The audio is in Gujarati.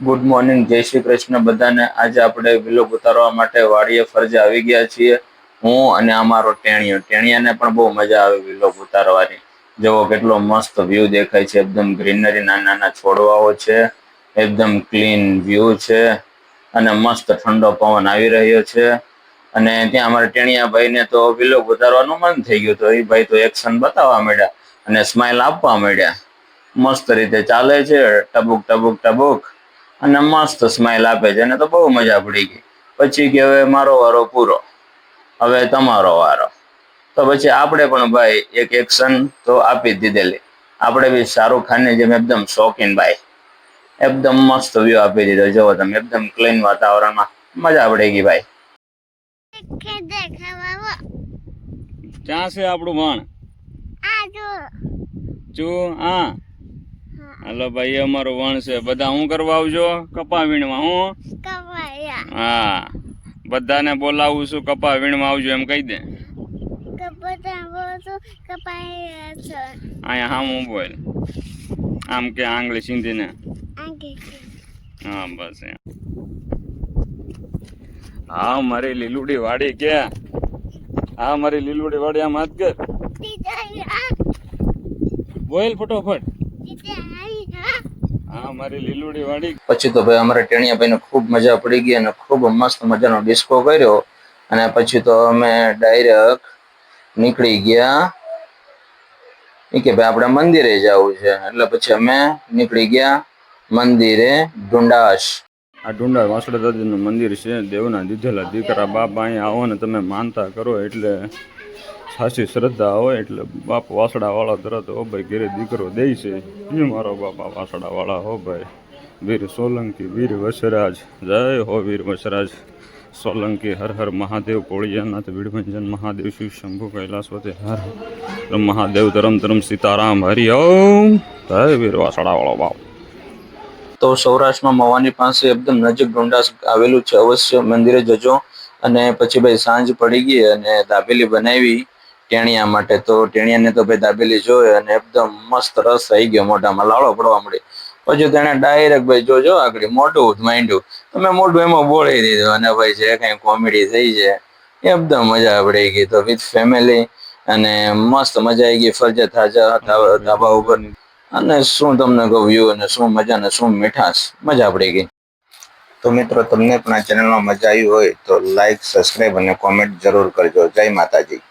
ગુડ મોર્નિંગ, જય શ્રી કૃષ્ણ બધાને। આજે આપણે વિલોગ ઉતારવા માટે વાડીએ ફરજે આવી ગયા છીએ। હું અને અમારો ટેણિયાને પણ બહુ મજા આવે વિલોગ ઉતારવાની। જેવો કેટલો મસ્ત વ્યૂ દેખાય છે, એકદમ ગ્રીનરી, નાના નાના છોડવાઓ છે, એકદમ ક્લીન વ્યૂ છે અને મસ્ત ઠંડો પવન આવી રહ્યો છે। અને ત્યાં અમારા ટેણિયા ભાઈને તો વિલોગ ઉતારવાનું મન થઈ ગયું, તો એ ભાઈ તો એક્શન બતાવવા માંડ્યા અને સ્માઇલ આપવા માંડ્યા। મસ્ત રીતે ચાલે છે, ટબુક ટબુક ટબુક, અને મસ્ત સ્માઇલ આપે છે, એને તો બહુ મજા પડી ગઈ। પછી કે હવે મારો વારો પૂરો, હવે તમારો વારો। તો પછી આપણે પણ ભાઈ એક એક્શન તો આપી જ દીધેલી। આપણે બી શાહરુખ ખાનની જેમ એકદમ શોખીન ભાઈ, એકદમ મસ્ત વ્યૂ આપી દીધો। જોવો તમે, એકદમ ક્લીન વાતાવરણમાં મજા પડી ગઈ ભાઈ। ક્યાં છે આપણું વણ? હાલો ભાઈ, અમારું વણ છે। બધા હું કરવા આવજો? કપા વીણવા। હું હા, બધાને બોલાવું છું, કપા વીણવા આવજો એમ કહી દે। અહીંયા હા હું બોલ, આમ કે આંગળી સીંધીને, હા બસ એમ। હા મારી લીલુડી વાડી કે, હા મારી લીલુડી વાડી, આમ હાથ કર, બોલ ફટોફટ। હા મારી લીલુડી વાડી। પછી તો ભાઈ અમારા ટેણિયા ભાઈને ખૂબ મજા પડી ગઈ અને ખૂબ મસ્ત મજાનો ડિસ્કો કર્યો। અને પછી તો અમે ડાયરેક્ટ નીકળી ગયા કે ભાઈ આપણે મંદિરે જવું છે, એટલે પછી અમે નીકળી ગયા મંદિરે ઢુંડાસ। આ ઢુંડા વાસડા દાદીનું મંદિર છે। દેવના દીધેલા દીકરા બાપ અહીંયા આવો ને તમે માનતા કરો એટલે સાચી શ્રદ્ધા હોય એટલે બાપ વાસડા વાળા તરત હો ભાઈ ઘેરે દીકરો દે છે। એ મારો બાપા વાસડા વાળા હો ભાઈ, વીર સોલંકી, વીર વસરાજ, જય હો વીર વસરાજ સોલંકી। હર હર મહાદેવ, કોળિયાનાથ, વીરભંજન મહાદેવ, શિવ શંભુ કૈલાસપતિ, હર હર મહાદેવ, ધરમ ધરમ સીતારામ, હરિ ઓમ, જય વીર વાસડા વાળો બાપ। તો સૌરાષ્ટ્રમાં મવાની પાસે એકદમ નજીક ઢુંડાસ આવેલું છે, અવશ્ય મંદિરે જજો। અને પછી ભાઈ સાંજ પડી ગઈ અને દાબેલી બનાવી ટેણિયા માટે। તો ટેણિયાને તો ભાઈ દાબેલી જોઈ અને એકદમ મસ્ત રસ આવી ગયો, મોઢામાં લાળો પડવા મળી। પછી તેને ડાયરેક્ટ ભાઈ જોજો આગળ મોઢું માંડ્યું, તમે મોઢું એમાં બોળી દીધું અને ભાઈ જે કઈ કોમેડી થઈ છે એકદમ મજા પડી ગઈ। તો વિથ ફેમિલી અને મસ્ત મજા આવી ગઈ ફરજત ધાબા ઉપર। અને શું તમને કહું, વ્યૂ અને શું મજા ને શું મીઠાશ, મજા પડી ગઈ। તો મિત્રો, તમને પણ આ ચેનલમાં મજા આવી હોય તો લાઈક, સબસ્ક્રાઈબ અને કોમેન્ટ જરૂર કરજો। જય માતાજી।